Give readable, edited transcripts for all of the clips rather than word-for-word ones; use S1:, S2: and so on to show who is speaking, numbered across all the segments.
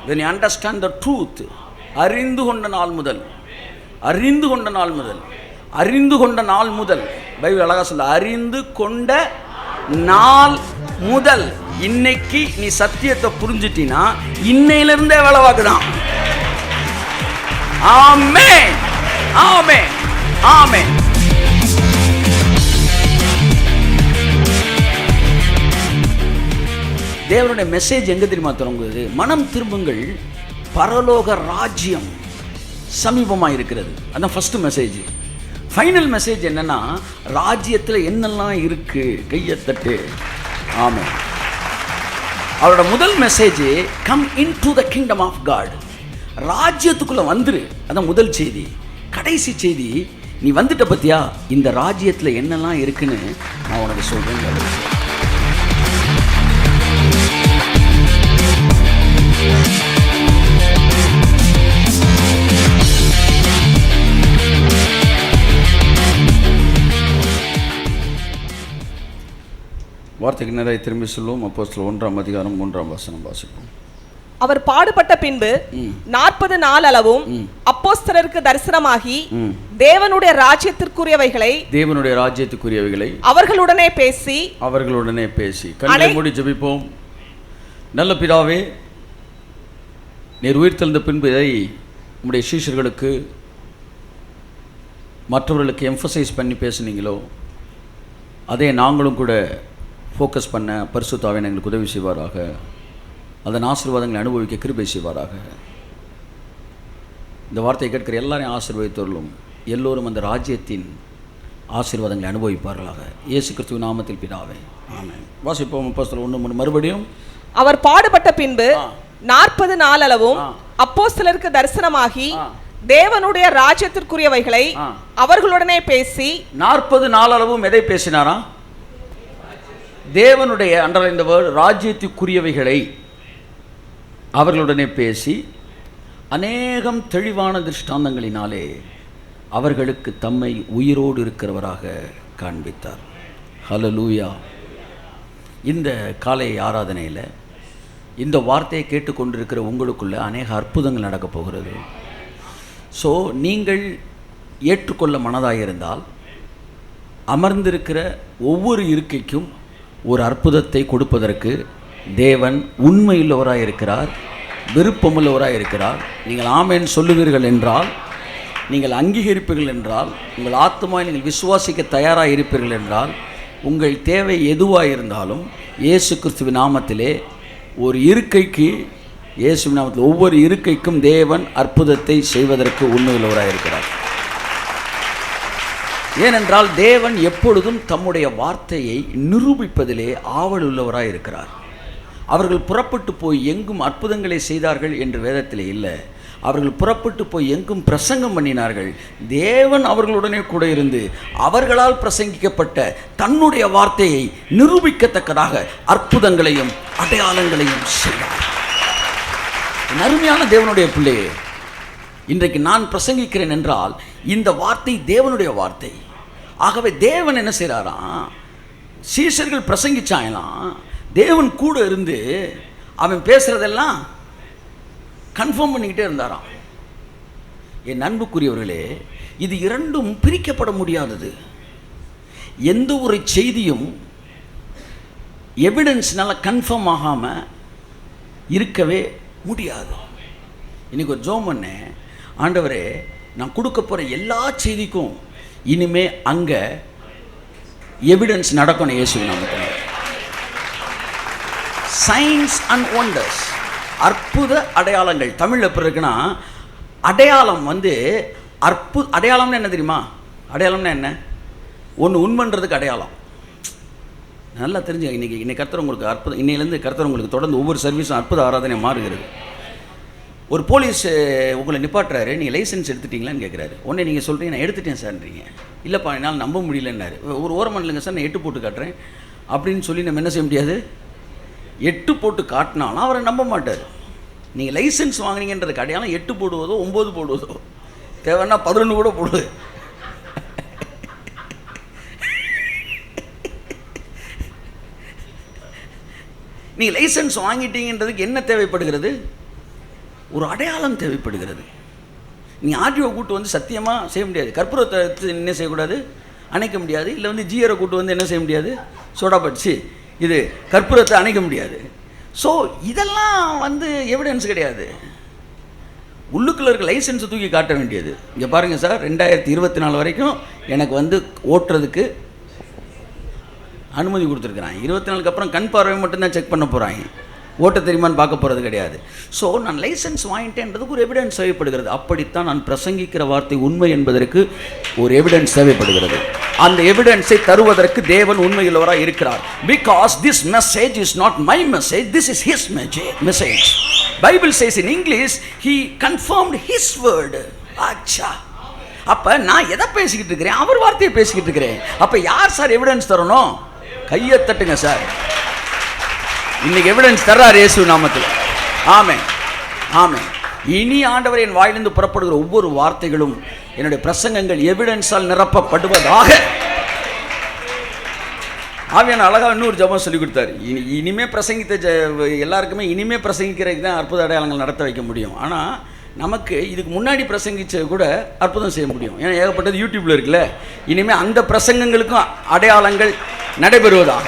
S1: when you understand the truth, அறிந்து கொண்ட நாள் முதல், அறிந்து கொண்ட நாள் முதல், அறிந்து கொண்ட நாள் முதல், பைபிள் அழகா சொல்ல, அறிந்து கொண்ட நாள் முதல் இன்னைக்கு நீ சத்தியத்தை புரிஞ்சிட்டினா இன்னையிலிருந்தே வேலை பார்க்குதான். ஆமென், ஆமென், ஆமென். தேவனுடைய மெசேஜ் எங்க தெரியுமா தொடங்குது? மனம் திரும்புங்கள், பரலோக ராஜ்யம் சமீபமாக இருக்கிறது. அதான் ஃபர்ஸ்ட் மெசேஜ். ஃபைனல் மெசேஜ் என்னன்னா, ராஜ்யத்தில் என்னெல்லாம் இருக்கு, கையை தட்டு. ஆமென். அவரோட முதல் message, come in to the kingdom of God. ராஜ்யத்துக்குள்ள வந்துரு, அதான் முதல் செய்தி. கடைசி செய்தி, நீ வந்துட்ட பத்தியா, இந்த ராஜ்யத்தில் என்னெல்லாம் இருக்குன்னு நான் உனக்கு சொல்றேன். வார்த்தைக்கு நேராக திரும்பி சொல்லுவோம். அப்போஸ்தலர் 1ஆம் அதிகாரம் 3ஆம் வசனம் வாசிப்போம்.
S2: அவர் பாடுபட்ட பின்பு 40 நாள் அளவும் அப்போஸ்தலருக்கு தரிசனமாகி தேவனுடைய ராஜ்யத்திற்குரியவைகளை அவர்களுடனே பேசி கண்ணை மூடி ஜெபிப்போம். நல்ல பிதாவே, நீர் உயிர்த்தெழுந்த பின்பு இதை உம்முடைய சீஷர்களுக்கு மற்றவர்களுக்கு எம்ஃபசைஸ் பண்ணி பேசுனீங்களோ, அதே நாங்களும் கூட ஃபோக்கஸ் பண்ண பரிசுத்த ஆவியானவர் எங்களுக்கு உதவி செய்வாராக. அதன் ஆசீர்வாதங்களை அனுபவிக்க கிருபை செய்வாராக. இந்த வார்த்தையை கேட்கிற எல்லாரையும் ஆசீர்வதித்தவர்களும் எல்லோரும் அந்த ராஜ்யத்தின் ஆசீர்வாதங்களை அனுபவிப்பார்களாக. இயேசு கிறிஸ்துவின் நாமத்தில் பிதாவே, ஆமென். வாசிப்போம். அப்போஸ்தலர் 1:3 மறுபடியும். அவர் பாடுபட்ட பின்பு 40 நாள் அளவும் அப்போஸ்தலருக்கு தரிசனமாகி தேவனுடைய ராஜ்யத்திற்குரியவைகளை அவர்களுடனே பேசி. 40
S1: நாள் அளவும் எதை பேசினாரா? தேவனுடைய, அண்டர்லைன் தி வேர்ட், ராஜ்யத்திற்குரியவைகளை அவர்களுடனே பேசி அநேகம் தெளிவான திருஷ்டாந்தங்களினாலே அவர்களுக்கு தம்மை உயிரோடு இருக்கிறவராக காண்பித்தார். ஹல்லேலூயா. இந்த காலை ஆராதனையில் இந்த வார்த்தையை கேட்டுக்கொண்டிருக்கிற உங்களுக்குள்ள அநேக அற்புதங்கள் நடக்கப் போகிறது. ஸோ நீங்கள் ஏற்றுக்கொள்ள மனதாக இருந்தால் அமர்ந்திருக்கிற ஒவ்வொரு இருக்கைக்கும் ஒரு அற்புதத்தை கொடுப்பதற்கு தேவன் உண்மையுள்ளவராக இருக்கிறார், விருப்பமுள்ளவராக இருக்கிறார். நீங்கள் ஆமென் சொல்லுவீர்கள் என்றால், நீங்கள் அங்கீகரிப்பீர்கள் என்றால், உங்கள் ஆத்மாவை நீங்கள் விசுவாசிக்க தயாராக இருப்பீர்கள் என்றால், உங்கள் தேவை எதுவாக இருந்தாலும் இயேசு கிறிஸ்துவின் நாமத்திலே ஒரு இருக்கைக்கு, இயேசுவின் நாமத்தில் ஒவ்வொரு இருக்கைக்கும் தேவன் அற்புதத்தை செய்வதற்கு உண்மையுள்ளவராக இருக்கிறார். ஏனென்றால் தேவன் எப்பொழுதும் தம்முடைய வார்த்தையை நிரூபிப்பதிலே ஆவல் உள்ளவராக இருக்கிறார். அவர்கள் புறப்பட்டு போய் எங்கும் அற்புதங்களை செய்தார்கள் என்று வேதத்திலே இல்லை. அவர்கள் புறப்பட்டு போய் எங்கும் பிரசங்கம் பண்ணினார்கள். தேவன் அவர்களுடனே கூட இருந்து அவர்களால் பிரசங்கிக்கப்பட்ட தன்னுடைய வார்த்தையை நிரூபிக்கத்தக்கதாக அற்புதங்களையும் அடையாளங்களையும் செய்தார். அருமையான தேவனுடைய பிள்ளையே, இன்றைக்கு நான் பிரசங்கிக்கிறேன் என்றால் இந்த வார்த்தை தேவனுடைய வார்த்தை. ஆகவே தேவன் என்ன செய்கிறாராம், சீஷர்கள் பிரசங்கிச்சாங்களாம், தேவன் கூட இருந்து அவன் பேசுகிறதெல்லாம் கன்ஃபார்ம் பண்ணிக்கிட்டே இருந்தாராம். என் அன்புக்குரியவர்களே, இது இரண்டும் பிரிக்கப்பட முடியாதது. எந்த ஒரு செய்தியும் எவிடன்ஸ்னால கன்ஃபார்ம் ஆகாமல் இருக்கவே முடியாது. இன்றைக்கி ஒரு ஜோம் பண்ண, ஆண்டவரே, நான் கொடுக்க போகிற எல்லா செய்திக்கும் இனிமே அங்கே எவிடன்ஸ் நடக்கணும். இயேசுவின் நாமத்தில் சைன்ஸ் அண்ட் ஒண்டர்ஸ், அற்புத அடையாளங்கள். தமிழில் எப்படி இருக்குன்னா, அடையாளம் அடையாளம்னு என்ன தெரியுமா? அடையாளம்னா என்ன? ஒன்று உண்மைன்றதுக்கு அடையாளம். நல்லா தெரிஞ்சுங்க. இன்னைக்கு கர்த்தர் உங்களுக்கு அற்புதம், இன்னையிலேருந்து கர்த்தர் உங்களுக்கு தொடர்ந்து ஒவ்வொரு சர்வீஸும் அற்புத ஆராதனை மாறுகிறது. ஒரு போலீஸ் உங்களை நிப்பாட்டுறாரு, நீங்கள் லைசன்ஸ் எடுத்துட்டீங்களான்னு கேட்குறாரு. உடனே நீங்கள் சொல்கிறீங்க, நான் எடுத்துட்டேன் சார்ன்றீங்க. இல்லைப்பா, என்னால் நம்ப முடியலன்னாரு. ஒரு ஓரமாக இல்லைங்க சார், நான் 8 போட்டு காட்டுறேன் அப்படின்னு சொல்லி நம்ம என்ன செய்ய முடியாது? 8 போட்டு காட்டினாலும் அவரை நம்ப மாட்டார். நீங்கள் லைசன்ஸ் வாங்கினீங்கன்றதுக்கு அடையாளம் 8 போடுவதோ 9 போடுவதோ, தேவைன்னா 11 கூட போடுவது. நீங்கள் லைசன்ஸ் வாங்கிட்டீங்கன்றதுக்கு என்ன தேவைப்படுகிறது? ஒரு அடையாளம் தேவைப்படுகிறது. நீ ஆர்டிஓ கூட்டு வந்து சத்தியமாக செய்ய முடியாது. கற்பூரத்தை என்ன செய்யக்கூடாது, அணைக்க முடியாது. இல்லை வந்து ஜிஆரை கூட்டு வந்து என்ன செய்ய முடியாது, சோடா பச்சு இது கற்பூரத்தை அணைக்க முடியாது. ஸோ இதெல்லாம் வந்து எவிடன்ஸ் கிடையாது. உள்ளுக்குள்ள இருக்க லைசன்ஸை தூக்கி காட்ட வேண்டியது. இங்கே பாருங்கள் சார், 2024 வரைக்கும் எனக்கு வந்து ஓட்டுறதுக்கு அனுமதி கொடுத்துருக்குறாங்க. 24க்கு அப்புறம் கண் பார்வை மட்டும்தான் செக் பண்ண போகிறாங்க, ஓட்ட தெரியுமான்னு பார்க்க போகிறது கிடையாது. ஸோ நான் லைசன்ஸ் வாங்கிட்டேன்றதுக்கு ஒரு எவிடன்ஸ் தேவைப்படுகிறது. அப்படித்தான் நான் பிரசங்கிக்கிற வார்த்தை உண்மை என்பதற்கு ஒரு எவிடன்ஸ் தேவைப்படுகிறது. அந்த எவிடன்ஸை தருவதற்கு தேவன் உண்மையுள்ளவராக இருக்கிறார். Because this message is not my message, this is his message. Bible chase in English he confirmed his word. ஆச்சா, அப்போ நான் எதை பேசிக்கிட்டு இருக்கிறேன், அவர் வார்த்தையை பேசிக்கிட்டு இருக்கிறேன். அப்போ யார் சார் எவிடன்ஸ் தரணும்? கையை தட்டுங்க சார். இன்னைக்கு எவிடன்ஸ் தர்றார் இயேசு நாமத்தில். ஆமென், ஆமென். இனி ஆண்டவர் என் வாயிலிருந்து புறப்படுகிற ஒவ்வொரு வார்த்தைகளும் என்னுடைய பிரசங்கங்கள் எவிடன்ஸால் நிரப்பப்படுவதாக. ஆவியான அழகாக இன்னொரு ஜபம் சொல்லி கொடுத்தாரு. இனிமே பிரசங்கித்த எல்லாருக்குமே இனிமே பிரசங்கிக்கிறதுக்கு தான் அற்புத அடையாளங்கள் நடத்த வைக்க முடியும். ஆனால் நமக்கு இதுக்கு முன்னாடி பிரசங்கிச்சது கூட அற்புதம் செய்ய முடியும். ஏன்னா ஏகப்பட்டது யூடியூப்ல இருக்குல்ல. இனிமேல் அந்த பிரசங்கங்களுக்கும் அடையாளங்கள் நடைபெறுவதாக.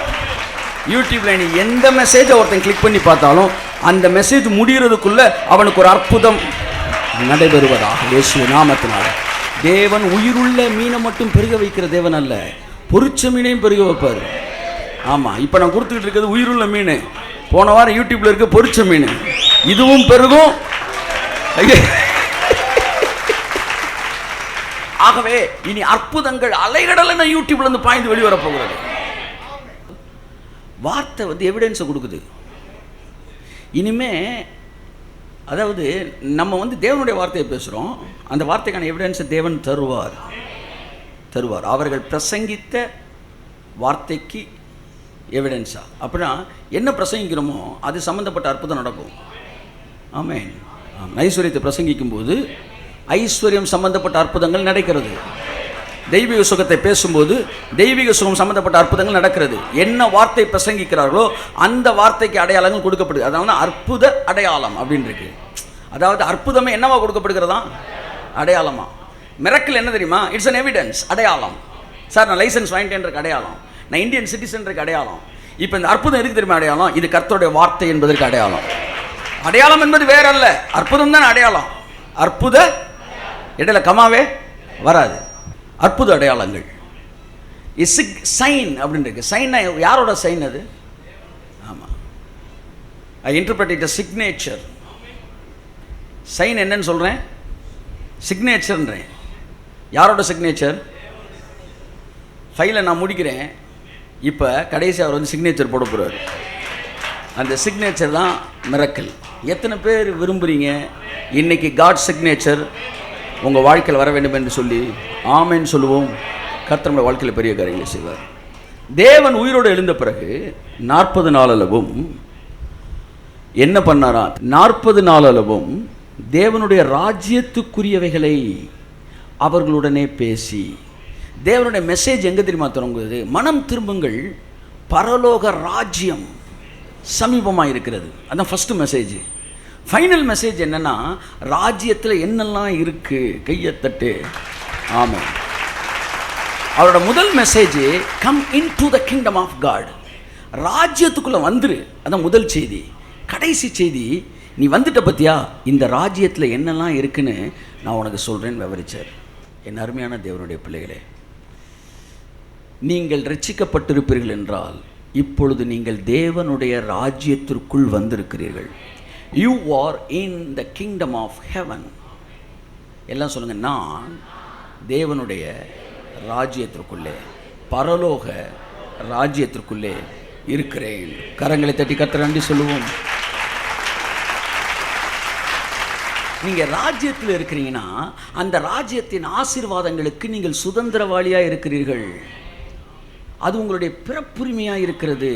S1: யூடியூப்ல நீ எந்த மெசேஜை ஒருத்தன் கிளிக் பண்ணி பார்த்தாலும் அந்த மெசேஜ் முடிகிறதுக்குள்ள அவனுக்கு ஒரு அற்புதம் நடைபெறுவதாக இயேசு நாமத்தினால. தேவன் உயிருள்ள மீனை மட்டும் பெருக வைக்கிற தேவன் அல்ல, பொரிச்ச மீனையும் பெருக வைப்பார். ஆமாம், இப்போ நான் கொடுத்துக்கிட்டு இருக்கிறது உயிருள்ள மீன். போன வாரம் யூடியூப்ல இருக்க பொரிச்ச மீன், இதுவும் பெருகும். ஆகவே இனி அற்புதங்கள் அலைகடல யூடியூப்ல இருந்து பாய்ந்து வெளிவர போகிறது. வார்த்தை வந்து எவிடன்ஸை கொடுக்குது. இனிமே அதாவது நம்ம வந்து தேவனுடைய வார்த்தையை பேசுகிறோம், அந்த வார்த்தைக்கான எவிடன்ஸை தேவன் தருவார். அவர்கள் பிரசங்கித்த வார்த்தைக்கு எவிடன்ஸா. அப்படின்னா என்ன பிரசங்கிக்கிறோமோ அது சம்மந்தப்பட்ட அற்புதம் நடக்கும். ஆமென். ஐஸ்வர்யத்தை பிரசங்கிக்கும் போது ஐஸ்வர்யம் சம்பந்தப்பட்ட அற்புதங்கள் நடக்கிறது. தெய்வீக சுகத்தை பேசும்போது தெய்வீக சுகம் சம்பந்தப்பட்ட அற்புதங்கள் நடக்கிறது. என்ன வார்த்தை பிரசங்கிக்கிறார்களோ அந்த வார்த்தைக்கு அடையாளங்கள் கொடுக்கப்படுது. அதனால தான் அற்புத அடையாளம் அப்படின்னு இருக்கு. அதாவது அற்புதமே என்னவா கொடுக்கப்படுகிறதா, அடையாளமா. மிரக்கல் என்ன தெரியுமா, இட்ஸ் அன் எவிடன்ஸ், அடையாளம். சார் நான் லைசன்ஸ் வாங்கிட்டேன் அடையாளம், நான் இந்தியன் சிட்டிசன் அடையாளம். இப்போ இந்த அற்புதம் எதுக்கு தெரியுமா அடையாளம், இது கர்த்தருடைய வார்த்தை என்பதற்கு அடையாளம். அடையாளம் என்பது வேற அல்ல, அற்புதம் தான் அடையாளம். அற்புத இடையில கமாவே வராது. அற்புத அடையாளங்கள் சைன் அப்படின்னு இருக்கு. சைன் யாரோட சைன் அது? ஆமாம், ஐ இன்டர்பிரட் இட் சிக்னேச்சர். சைன் என்னன்னு சொல்கிறேன், சிக்னேச்சர்ன்றேன். யாரோட சிக்னேச்சர்? ஃபைலை நான் முடிக்கிறேன், இப்போ கடைசி அவர் வந்து சிக்னேச்சர் போட போகிறார். அந்த சிக்னேச்சர் தான் மிரக்கல். எத்தனை பேர் விரும்புகிறீங்க இன்னைக்கு காட் சிக்னேச்சர் உங்கள் வாழ்க்கையில் வர வேண்டும் என்று சொல்லி ஆமென் சொல்லுவோம். கர்த்தர் நம்முடைய வாழ்க்கையில் பெரிய காரியங்களை செய்வார். தேவன் உயிரோடு எழுந்த பிறகு 40 நாளளவும் என்ன பண்ணாரா, 40 நாளளவும் தேவனுடைய ராஜ்யத்துக்குரியவைகளை அவர்களுடனே பேசி. தேவனுடைய மெசேஜ் எங்கே தெரியுமா தொடங்குது, மனம் திரும்புங்கள், பரலோக ராஜ்யம் சமீபமாக இருக்கிறது. அதான் ஃபஸ்ட்டு மெசேஜ். ஃபைனல் மெசேஜ் என்னன்னா, ராஜ்யத்தில் என்னெல்லாம் இருக்கு, கையை தட்டு. ஆமாம், அவரோட முதல் message come in to the kingdom of God. ராஜ்யத்துக்குள்ளே வந்துரு, அதான் முதல் செய்தி. கடைசி செய்தி, நீ வந்துட்ட பத்தியா, இந்த ராஜ்யத்தில் என்னெல்லாம் இருக்குன்னு நான் உனக்கு சொல்கிறேன்னு விவரிச்சார். என் அருமையான தேவனுடைய பிள்ளைகளே, நீங்கள் ரட்சிக்கப்பட்டிருப்பீர்கள் என்றால் இப்பொழுது நீங்கள் தேவனுடைய ராஜ்யத்திற்குள் வந்திருக்கிறீர்கள். You are in the kingdom of heaven. எல்லாம் சொல்லுங்க, நான் தேவனுடைய ராஜ்யத்திற்குள்ளே, பரலோக ராஜ்யத்திற்குள்ளே இருக்கிறேன். கரங்களை தட்டி கர்த்தரை நன்றி சொல்லுவோம். நீங்கள் ராஜ்யத்தில் இருக்கிறீங்கன்னா அந்த ராஜ்யத்தின் ஆசீர்வாதங்களுக்கு நீங்கள் சுதந்திரவாளியாக இருக்கிறீர்கள். அது உங்களுடைய பிறப்புரிமையாக இருக்கிறது.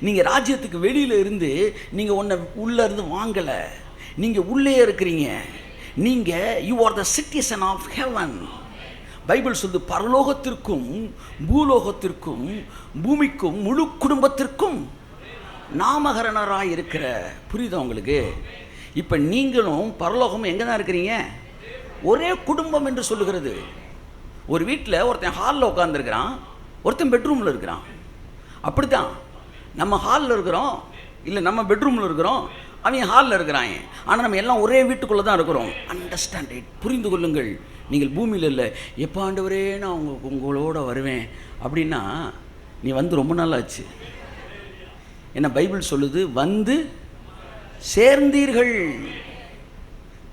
S1: நீங்கள் ராஜ்யத்துக்கு வெளியில் இருந்து நீங்கள் ஒன்றை உள்ளே இருந்து வாங்கலை, நீங்கள் உள்ளே இருக்கிறீங்க. நீங்கள் you are the citizen of heaven. Bible சொல்லுது, பரலோகத்திற்கும் பூலோகத்திற்கும் பூமிக்கும் முழு குடும்பத்திற்கும் நாமகரணராக இருக்கிற. புரியுதா உங்களுக்கு? இப்போ நீங்களும் பரலோகமும் எங்கே தான் இருக்கிறீங்க? ஒரே குடும்பம் என்று சொல்லுகிறது. ஒரு வீட்டில் ஒருத்தன் ஹாலில் உட்காந்துருக்கிறான், ஒருத்தன் பெட்ரூமில் இருக்கிறான். அப்படி தான் நம்ம ஹாலில் இருக்கிறோம், இல்லை நம்ம பெட்ரூமில் இருக்கிறோம், அவங்க ஹாலில் இருக்கிறாங்க. ஆனால் நம்ம எல்லாம் ஒரே வீட்டுக்குள்ளே தான் இருக்கிறோம். அண்டர்ஸ்டாண்ட் இட், புரிந்து கொள்ளுங்கள். நீங்கள் பூமியில் இல்லை, எப்போ ஆண்டவரே நான் உங்களோட வருவேன் அப்படின்னா, நீ வந்து ரொம்ப நாள் ஆச்சு. என்ன பைபிள் சொல்லுது? வந்து சேர்ந்தீர்கள்.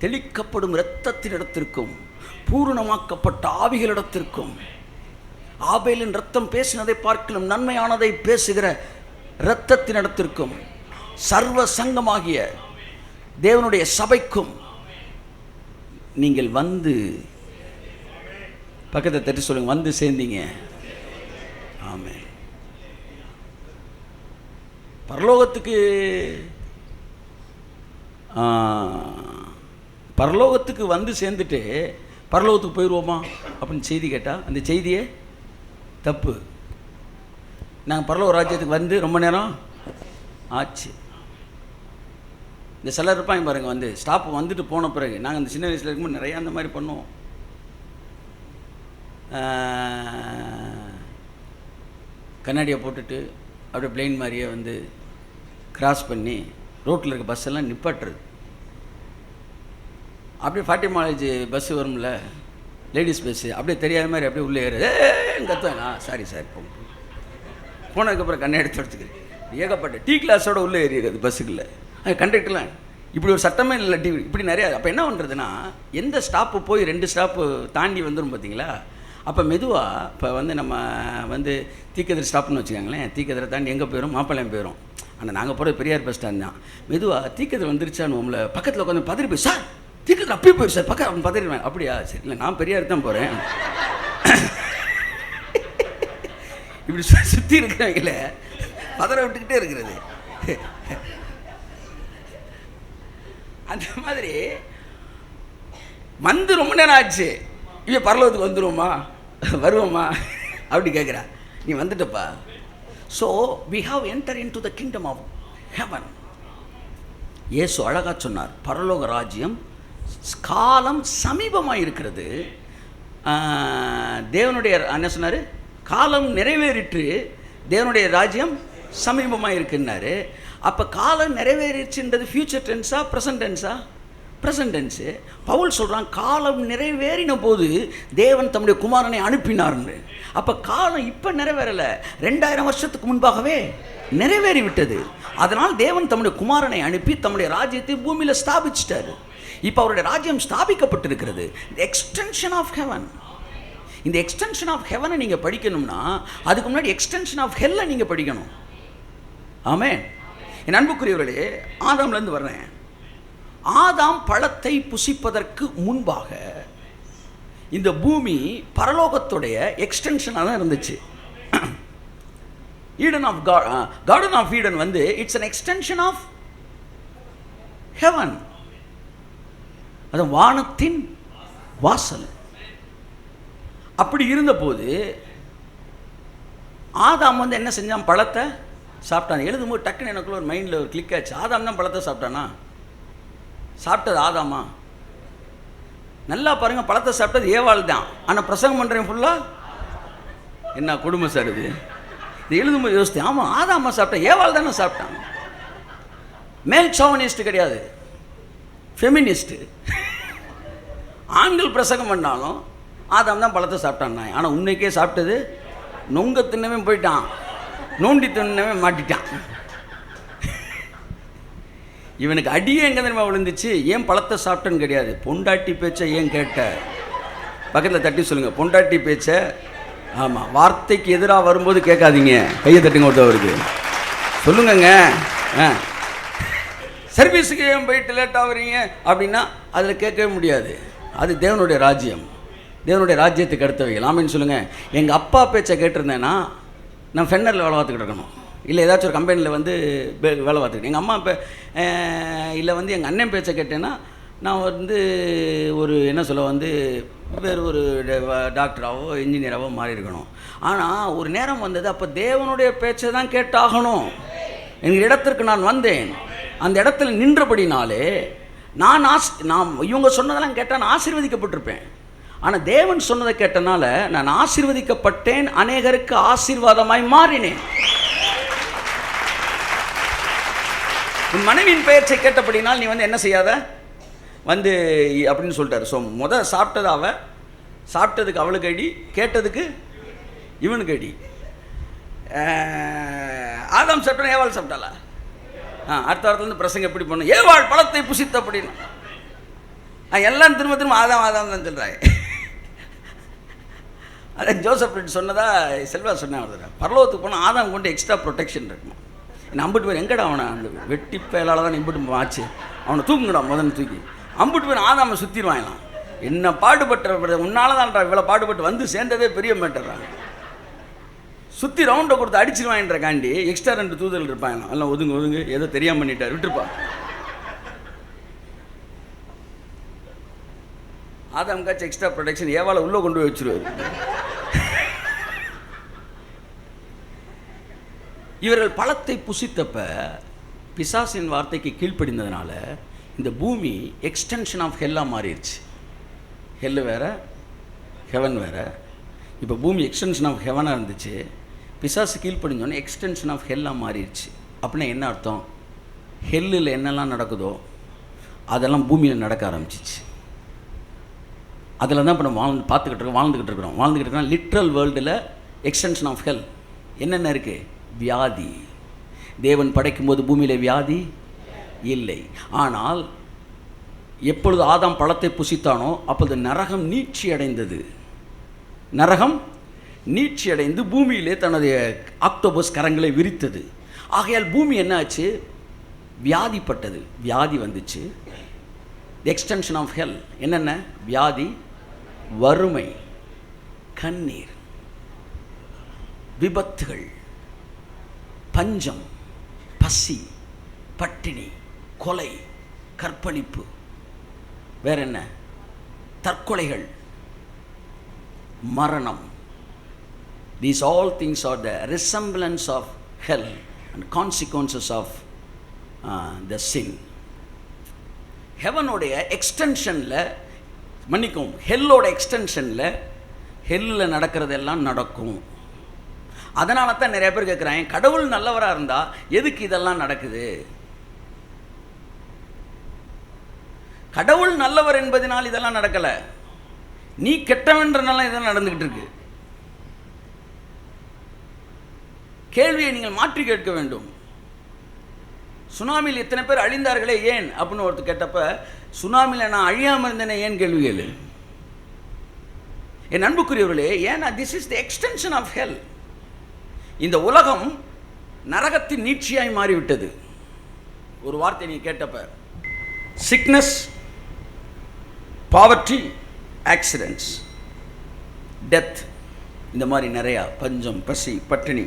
S1: தெளிக்கப்படும் இரத்தத்தினிடத்திற்கும் பூரணமாக்கப்பட்ட ஆவிகளிடத்திற்கும், ஆபேலின் இரத்தம் பேசினதை பார்க்கலாம் நன்மையானதை பேசுகிற இரத்தத்தினிடத்திற்கும், சர்வ சங்கமாகிய தேவனுடைய சபைக்கும் நீங்கள் வந்து, பக்கத்தை தட்டி சொல்லுங்க, வந்து சேர்ந்தீங்க. ஆமென். பரலோகத்துக்கு வந்து சேர்ந்துட்டு பரலோகத்துக்கு போயிடுவோமா அப்படின்னு செய்தி கேட்டால் அந்த செய்தியே தப்பு. நாங்கள் பரலோக ராஜ்யத்துக்கு வந்து ரொம்ப நேரம் ஆச்சு. இந்த சிலர் இருப்பாங்க பாருங்கள், வந்து ஸ்டாப் வந்துட்டு போன பிறகு, நாங்கள் இந்த சின்ன வயசில் இருக்கும்போது நிறையா அந்த மாதிரி பண்ணுவோம். கண்ணாடியை போட்டுட்டு அப்படியே பிளெயின் மாதிரியே வந்து கிராஸ் பண்ணி ரோட்டில் இருக்க பஸ் எல்லாம் நிப்பாட்டுறது. அப்படியே 40 மைலேஜ் பஸ்ஸு வரும்ல, லேடிஸ் பஸ்ஸு, அப்படியே தெரியாத மாதிரி அப்படியே உள்ளே ஏறுது. கத்துவேண்ணா, சாரி போனதுக்கப்புறம் கண்ணை எடுத்துக்கிறேன். ஏகப்பட்ட டீ கிளாஸோட உள்ளே ஏறிடுறது பஸ்ஸுக்குள்ள. கண்டக்டர்லாம் இப்படி ஒரு சட்டமே இல்லை, டிவி இப்படி நிறையா. அப்போ என்ன பண்ணுறதுன்னா, எந்த ஸ்டாப்பு போய் 2 ஸ்டாப்பு தாண்டி வந்துடும் பார்த்தீங்களா, அப்போ மெதுவாக இப்போ வந்து நம்ம வந்து தீக்கதிரை ஸ்டாப்னு வச்சுக்காங்களேன், தீக்கதிரை தாண்டி எங்கே போயிடும்? மாப்பிள்ளையம் போயிடும். ஆனால் நாங்கள் போகிறது பெரியார் பஸ் ஸ்டாண்ட் தான். மெதுவாக தீக்கதிரை வந்துருச்சான்னு உங்களை பக்கத்தில் உட்காந்து பதறி போய், சார் தீக்கதிரை அப்பயே போயிரு சார், பக்கம் அவன் பதறிடுவேன். அப்படியா? சரி, இல்லை நான் பெரியார் தான் போகிறேன். இப்படி சுற்றி இருக்கிறவங்கள பதற விட்டுக்கிட்டே இருக்கிறது. அந்த மாதிரி வந்து ரொம்ப நேரம் ஆச்சு, இவன் பரலோகத்துக்கு வந்துடுவோமா வருவோமா அப்படி கேட்குறா. நீ வந்துட்டப்பா. So we have entered into the kingdom of heaven. இயேசு அழகாக சொன்னார், பரலோக ராஜ்யம் காலம் சமீபமாக இருக்கிறது. தேவனுடைய என்ன சொன்னார்? காலம் நிறைவேறிற்று, தேவனுடைய ராஜ்யம் சமீபமாக இருக்குன்னாரு. அப்போ காலம் நிறைவேறிச்சுன்றது ஃபியூச்சர் டென்ஸா ப்ரெசன்ட் டென்ஸா? Present tense. பவுல் சொல்கிறான், காலம் நிறைவேறின போது தேவன் தம்முடைய குமாரனை அனுப்பினார்னு. அப்போ காலம் இப்போ நிறைவேறலை, 2000 வருஷத்துக்கு முன்பாகவே நிறைவேறி விட்டது. அதனால் தேவன் தம்முடைய குமாரனை அனுப்பி தம்முடைய ராஜ்யத்தை பூமியில் ஸ்தாபிச்சிட்டாரு. இப்போ அவருடைய ராஜ்யம் ஸ்தாபிக்கப்பட்டிருக்கிறது. Extension of heaven. இந்த எக்ஸ்டென்ஷன் ஆஃப் ஹெவனை நீங்கள் படிக்கணும்னா அதுக்கு முன்னாடி எக்ஸ்டென்ஷன் ஆஃப் ஹெல்லை நீங்கள் படிக்கணும். ஆமென். என் அன்புக்குரியவர்களே, ஆதாம்லேருந்து வர்றேன். ஆதாம் பழத்தை புசிப்பதற்கு முன்பாக இந்த பூமி பரலோகத்துடைய எக்ஸ்டென்ஷனாக தான் இருந்துச்சு. Eden of garden of Eden வந்து it's an extension of heaven. அது வானத்தின் வாசல். அப்படி இருந்தபோது ஆதாம் வந்து என்ன செஞ்சான்? பழத்தை சாப்பிட்டான். எழுதும்போது டக்குன்னு எனக்குள்ள ஒரு மைண்டில் ஒரு கிளிக் ஆச்சு. ஆதாம் தான் பழத்தை சாப்பிட்டானா? சாப்பிட்டது ஆதாமா? நல்லா பாருங்க, பழத்தை சாப்பிட்டது ஏவாள் தான். ஆனால் பிரசங்கம் பண்ணுறேன் ஃபுல்லாக என்ன குடும்பம் சார் இது எழுதும்போது யோசித்தேன், ஆமாம் ஆதாமா சாப்பிட்டேன், ஏவாள் தானே சாப்பிட்டான். மேல் சோவனிஸ்ட் கிடையாது, ஃபெமினிஸ்ட்டு. ஆண்கள் பிரசங்கம் பண்ணாலும் ஆதாம் தான் பழத்தை சாப்பிட்டான். ஆனால் உன்னைக்கே சாப்பிட்டது நொங்க தின்னவே போயிட்டான், நோண்டி தின்னவே மாட்டிட்டான். இவனுக்கு அடியே எங்கே தெரியுமா விழுந்துச்சு? ஏன் பழத்தை சாப்பிட்டேன்னு கிடையாது, பொண்டாட்டி பேச்சை ஏன் கேட்ட. பக்கத்தில் தட்டி சொல்லுங்கள், பொண்டாட்டி பேச்சை. ஆமாம், வார்த்தைக்கு எதிராக வரும்போது கேட்காதீங்க. கையை தட்டுங்க ஒருத்தவருக்கு சொல்லுங்கங்க. சர்வீஸுக்கு ஏன் போயிட்டு லேட்டாக வரீங்க அப்படின்னா அதில் கேட்கவே முடியாது. அது தேவனுடைய ராஜ்யம், தேவனுடைய ராஜ்யத்துக்கு அடுத்தவைகள். ஆமின்னு சொல்லுங்கள். எங்கள் அப்பா பேச்சை கேட்டிருந்தேன்னா நான் ஃபென்னரில் வேலை பார்த்துக்கிட்டு இருக்கணும், இல்லை ஏதாச்சும் ஒரு கம்பெனியில் வந்து வேலை பார்த்துக்கிட்டேன். எங்கள் அம்மா இல்லை வந்து எங்கள் அண்ணன் பேச்சை கேட்டேன்னா நான் வந்து ஒரு என்ன சொல்ல வந்து வேறு ஒரு டாக்டராகவோ இன்ஜினியராகவோ மாறி இருக்கணும். ஆனால் ஒரு நேரம் வந்தது, அப்போ தேவனுடைய பேச்சை தான் கேட்டாகணும். எங்கள் இடத்திற்கு நான் வந்தேன், அந்த இடத்துல நின்றபடினாலே நான் இவங்க சொன்னதெல்லாம் கேட்டால் நான் ஆசீர்வதிக்கப்பட்டிருப்பேன். ஆனால் தேவன் சொன்னதை கேட்டனால நான் ஆசீர்வதிக்கப்பட்டேன், அநேகருக்கு ஆசீர்வாதமாய் மாறினேன். உன் மனைவியின் பெயர்ச்சை கேட்டபடினால் நீ என்ன செய்யாத அப்படின்னு சொல்லிட்டாரு. ஸோ சாப்பிட்டது சாப்பிட்டதுக்கு அவளுக்கு அடி, கேட்டதுக்கு இவனுக்கு அடி. ஆதாம் சாப்பிட்டா ஏவாள் சாப்பிட்டாளா? அடுத்த வாரத்துலேருந்து பிரசங்க எப்படி பண்ணும், ஏவாள் பழத்தை புசித்த அப்படின்னு எல்லாம் திரும்ப திரும்ப ஆதாம் தான் சொல்கிறாங்க. அதான் ஜோசப் சொன்னதா செல்வா சொன்னேன். பரலோகத்துக்கு போனால் ஆதாம் கொண்டு எக்ஸ்ட்ரா ப்ரொடெக்ஷன் இருக்குமா. அம்புட்டு பேர் எங்கடா அவனை அந்த வெட்டி பயலால் தான் இம்புட்டு ஆச்சு, அவனை தூக்குங்கடா முதல்ல தூக்கி. அம்புட்டு பேர் ஆதாமை சுற்றிடுவாங்களாம். என்ன பாடுபட்ட உன்னால தான்டா இவ்வளோ பாடுபட்டு சேர்ந்ததே பெரிய மேட்டர்றாங்க. சுற்றி ரவுண்டை கொடுத்து அடிச்சிருவாங்கன்ற காண்டி எக்ஸ்ட்ரா 2 தூதர்கள் இருப்பாங்களாம். எல்லாம் ஒதுங்கு ஏதோ தெரியாமல் பண்ணிட்டார், விட்டுருப்பா. ஆதாமுக்காச்சும் எக்ஸ்ட்ரா ப்ரொடெக்ஷன், ஏவாளை உள்ளே கொண்டு போய் வச்சுருவாரு. இவர்கள் பழத்தை புசித்தப்ப பிசாசின் வார்த்தைக்கு கீழ்ப்படிந்ததுனால இந்த பூமி எக்ஸ்டென்ஷன் ஆஃப் ஹெல்லாக மாறிடுச்சு. ஹெல்லு வேறு, ஹெவன் வேறு. இப்போ பூமி எக்ஸ்டென்ஷன் ஆஃப் ஹெவனாக இருந்துச்சு, பிசாசு கீழ்ப்படிஞ்சோன்னே எக்ஸ்டென்ஷன் ஆஃப் ஹெல்லாக மாறிடுச்சு. அப்படின்னா என்ன அர்த்தம்? ஹெல்லில் என்னெல்லாம் நடக்குதோ அதெல்லாம் பூமியில் நடக்க ஆரம்பிச்சிச்சு. அதில் தான் இப்போ நம்ம வாழ்ந்துக்கிட்டு இருக்கிறோம். லிட்ரல் வேர்ல்டில் எக்ஸ்டென்ஷன் ஆஃப் ஹெல் என்னென்ன இருக்குது? வியாதி. தேவன் படைக்கும்போது பூமியில் வியாதி இல்லை. ஆனால் எப்பொழுது ஆதாம் பழத்தை புசித்தானோ அப்பொழுது நரகம் நீட்சி அடைந்தது. நரகம் நீட்சி அடைந்து பூமியிலே தனது ஆக்டோபஸ் கரங்களை விரித்தது. ஆகையால் பூமி என்ன ஆச்சு? வியாதிப்பட்டது. வியாதி வந்துச்சு. எக்ஸ்டென்ஷன் ஆஃப் ஹெல் என்னென்ன? வியாதி, வறுமை, கண்ணீர், விபத்துகள், பஞ்சம், பசி, பட்டினி, கொலை, கற்பழிப்பு, வேற என்ன? தற்கொலைகள், மரணம். These all things are the resemblance of hell and consequences of the sin. ஹெவனோடைய எக்ஸ்டென்ஷனில் மன்னிக்கும், ஹெல்லோட எக்ஸ்டென்ஷனில் ஹெல்லில் நடக்கிறதெல்லாம் நடக்கும். அதனால தான் நிறைய பேர் கேட்குறாங்க, கடவுள் நல்லவராக இருந்தால் எதுக்கு இதெல்லாம் நடக்குது? கடவுள் நல்லவர் என்பதனால் இதெல்லாம் நடக்கலை, நீ கெட்டவன்றனால இதெல்லாம் நடந்துக்கிட்டு இருக்கு. கேள்வியை நீங்கள் மாற்றி கேட்க வேண்டும். சுனாமியில் எத்தனை பேர் அழிந்தார்களே ஏன் அப்படின்னு ஒருத்தர் கேட்டப்ப, சுனாமியில் நான் அழியாமல் இருந்தேனே ஏன் கேள்வி கேளு. என் அன்புக்குரியவர்களே, ஏன்னா this is the extension of hell. இந்த உலகம் நரகத்தின் நீட்சியாய் மாறிவிட்டது. ஒரு வார்த்தை நீ கேட்டப்ப, சிக்னஸ், பாவர்ட்டி, ஆக்சிடென்ட்ஸ், டெத், இந்த மாதிரி நிறையா, பஞ்சம், பசி, பட்டினி,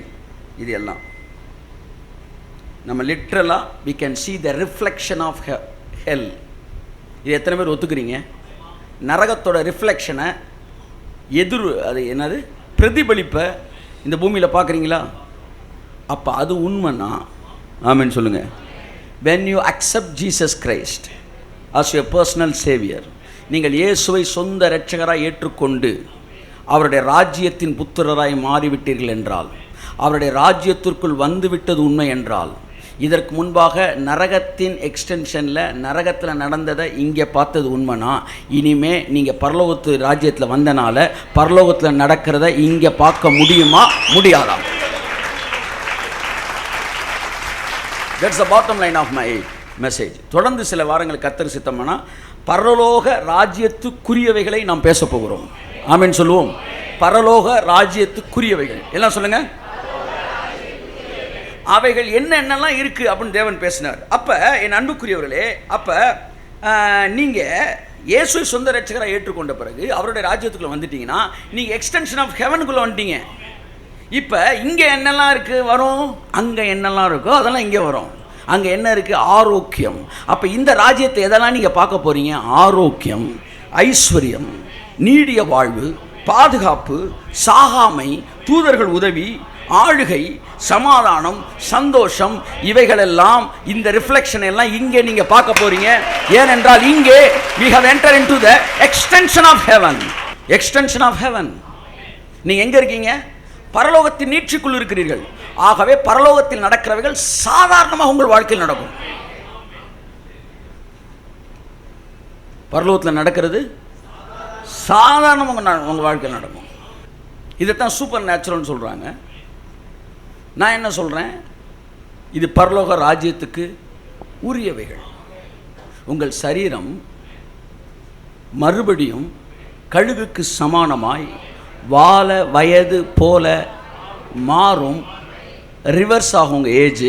S1: இது எல்லாம் நம்ம லிட்ரலாக we can see the reflection of hell. இது எத்தனை பேர் ஒத்துக்கிறீங்க? நரகத்தோட ரிஃப்ளெக்ஷனை அது என்னது, பிரதிபலிப்பை இந்த பூமியில் பார்க்குறீங்களா? அப்போ அது உண்மைன்னா ஆமென் சொல்லுங்கள். when you accept Jesus Christ as your personal savior, நீங்கள் இயேசுவை சொந்த இரட்சகராய் ஏற்றுக்கொண்டு அவருடைய ராஜ்யத்தின் புத்திரராய் மாறிவிட்டீர்கள் என்றால், அவருடைய ராஜ்யத்திற்குள் வந்துவிட்டது உண்மை என்றால், இதற்கு முன்பாக நரகத்தின் எக்ஸ்டென்ஷனில் நரகத்தில் நடந்ததை இங்கே பார்த்தது உண்மைனா, இனிமே நீங்கள் பரலோகத்து ராஜ்யத்தில் வந்தனால பரலோகத்தில் நடக்கிறத இங்கே பார்க்க முடியுமா முடியாதா? That's the bottom line of my message. தொடர்ந்து சில வாரங்கள் கர்த்தர் சித்தமானா பரலோக ராஜ்யத்துக்குரியவைகளை நாம் பேச போகிறோம். ஆமென் சொல்லுவோம். பரலோக ராஜ்யத்துக்குரியவைகள் எல்லாம் சொல்லுங்கள். அவைகள் என்னென்னலாம் இருக்குது அப்படின்னு தேவன் பேசினார். அப்போ என் அன்புக்குரியவர்களே, அப்போ நீங்கள் இயேசுவை சொந்த இரட்சகராக ஏற்றுக்கொண்ட பிறகு அவருடைய ராஜ்யத்துக்குள்ளே வந்துட்டீங்கன்னா நீங்கள் எக்ஸ்டென்ஷன் ஆஃப் ஹெவனுக்குள்ளே வந்துட்டீங்க. இப்போ இங்கே என்னெல்லாம் இருக்குது வரும், அங்கே என்னெல்லாம் இருக்கோ அதெல்லாம் இங்கே வரும். அங்கே என்ன இருக்குது? ஆரோக்கியம். அப்போ இந்த ராஜ்யத்தை எதெல்லாம் நீங்கள் பார்க்க போகிறீங்க? ஆரோக்கியம், ஐஸ்வர்யம், நீடிய வாழ்வு, பாதுகாப்பு, சாகாமை, தூதர்கள் உதவி, ஆளுகை, சமாதானம், சந்தோஷம், இவைகளெல்லாம் இந்த ரிஃப்ளெக்ஷன் எல்லாம் இங்கே நீங்க பார்க்க போறீங்க. ஏனென்றால் இங்கே we have entered into the extension of heaven. extension of heaven. நீங்க எங்க இருக்கீங்க? பரலோகத்தின் நீட்சிக்குள் இருக்கிறீர்கள். ஆகவே பரலோகத்தில் நடக்கிறவைகள் சாதாரணமாக உங்கள் வாழ்க்கையில் நடக்கும். பரலோகத்தில் நடக்கிறது சாதாரணமாக உங்கள் வாழ்க்கையில் நடக்கும். இதைத்தான் சூப்பர் நேச்சுரல்னு சொல்கிறாங்க. நான் என்ன சொல்கிறேன்? இது பரலோக ராஜ்யத்துக்கு உரியவைகள். உங்கள் சரீரம் மறுபடியும் கழுகுக்கு சமானமாய் வால வயது போல மாறும். ரிவர்ஸ் ஆகும் உங்கள் ஏஜ்.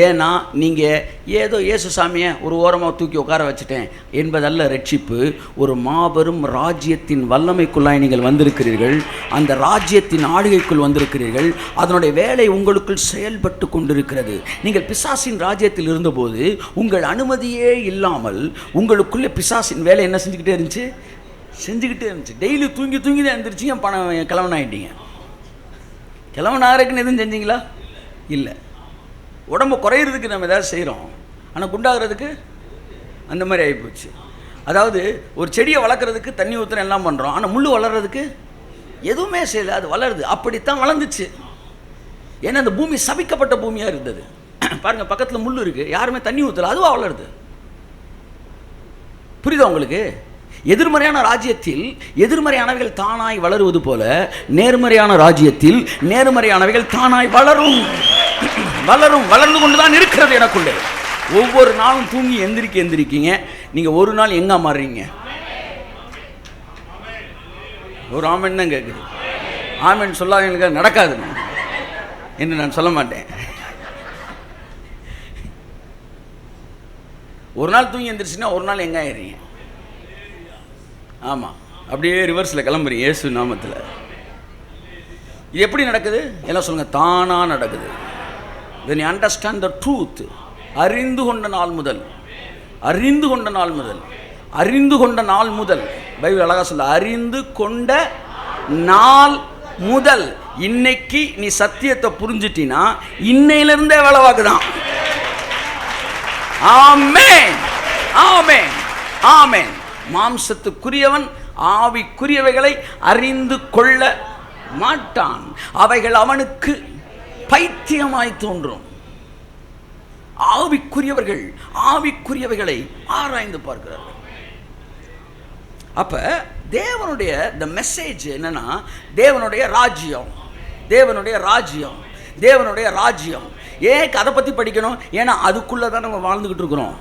S1: ஏன்னா நீங்கள் ஏதோ இயேசு சாமியை ஒரு ஓரமாக தூக்கி உட்கார வச்சுட்டேன் என்பதல்ல ரட்சிப்பு. ஒரு மாபெரும் ராஜ்யத்தின் வல்லமைக்குள்ளாய் நீங்கள் வந்திருக்கிறீர்கள். அந்த ராஜ்யத்தின் ஆளுகைக்குள் வந்திருக்கிறீர்கள். அதனுடைய வேலை உங்களுக்குள் செயல்பட்டு கொண்டிருக்கிறது. நீங்கள் பிசாசின் ராஜ்யத்தில் இருந்தபோது உங்கள் அனுமதியே இல்லாமல் உங்களுக்குள்ளே பிசாசின் வேலை என்ன செஞ்சுக்கிட்டே இருந்துச்சு. டெய்லி தூங்கி தான் எழுந்திரிச்சிங்க, பணம் கிழவன் ஆகிட்டீங்க. கிழவன் ஆகிறதுக்குன்னு எதுவும் செஞ்சீங்களா? இல்லை. உடம்பு குறையிறதுக்கு நம்ம ஏதாவது செய்கிறோம், ஆனால் குண்டாகிறதுக்கு அந்த மாதிரி ஆகிப்போச்சு. அதாவது ஒரு செடியை வளர்க்குறதுக்கு தண்ணி ஊற்றுறோம், எல்லாம் பண்ணுறோம், ஆனால் முள் வளர்கிறதுக்கு எதுவுமே செய்யலை. அது வளருது. அப்படித்தான் வளர்ந்துச்சு. ஏன்னா அந்த பூமி சபிக்கப்பட்ட பூமியாக இருந்தது. பாருங்கள், பக்கத்தில் முள் இருக்குது, யாருமே தண்ணி ஊற்றலை, அதுவாக வளருது. புரியுதா உங்களுக்கு? எதிர்மறையான ராஜ்யத்தில் எதிர்மறையானவைகள் தானாய் வளருவது போல நேர்மறையான ராஜ்யத்தில் நேர்மறையானவைகள் தானாய் வளரும். வளர்ந்து கொண்டுதான் இருக்கிறது எனக்குள்ளே. ஒவ்வொரு நாளும் தூங்கி எந்திரிக்கீங்க. நீங்க ஒரு நாள் எங்க மாறுறீங்க? ஒரு ஆமென் தான் கேட்குது. ஆமென் சொல்லாதவங்களுக்கு நடக்காது என்று நான் சொல்ல மாட்டேன். ஒரு நாள் தூங்கி எந்திரிச்சுன்னா ஒரு நாள் எங்க ஆயிடுறீங்க? ஆமாம், அப்படியே ரிவர்ஸில் கிளம்புறீங்க இயேசு நாமத்தில். இது எப்படி நடக்குது? எல்லாம் சொல்லுங்கள், தானாக நடக்குது. when you understand the truth, அறிந்து கொண்ட நாள் முதல் பைபிள் அழகாக சொல்ல, அறிந்து கொண்ட நாள் முதல் இன்னைக்கு நீ சத்தியத்தை புரிஞ்சிட்டினா இன்னையிலிருந்தே வேலை வாக்குதான். ஆமென், ஆமென், ஆமென். மாம்சத்துக்குரியவன் ஆவிக்குரியவைகளை அறிந்து கொள்ள மாட்டான். அவைகள் அவனுக்கு பைத்தியமாய் தோன்றும். ஆவிக்குரியவர்கள் ஆவிக்குரியவைகளை ஆராய்ந்து பார்க்கிறார்கள். அப்ப தேவனுடைய the மெசேஜ் என்னன்னா, தேவனுடைய ராஜ்யம். ஏன் அதை பற்றி படிக்கணும்? ஏன்னா அதுக்குள்ளே தான் நம்ம வாழ்ந்துக்கிட்டு இருக்கிறோம்.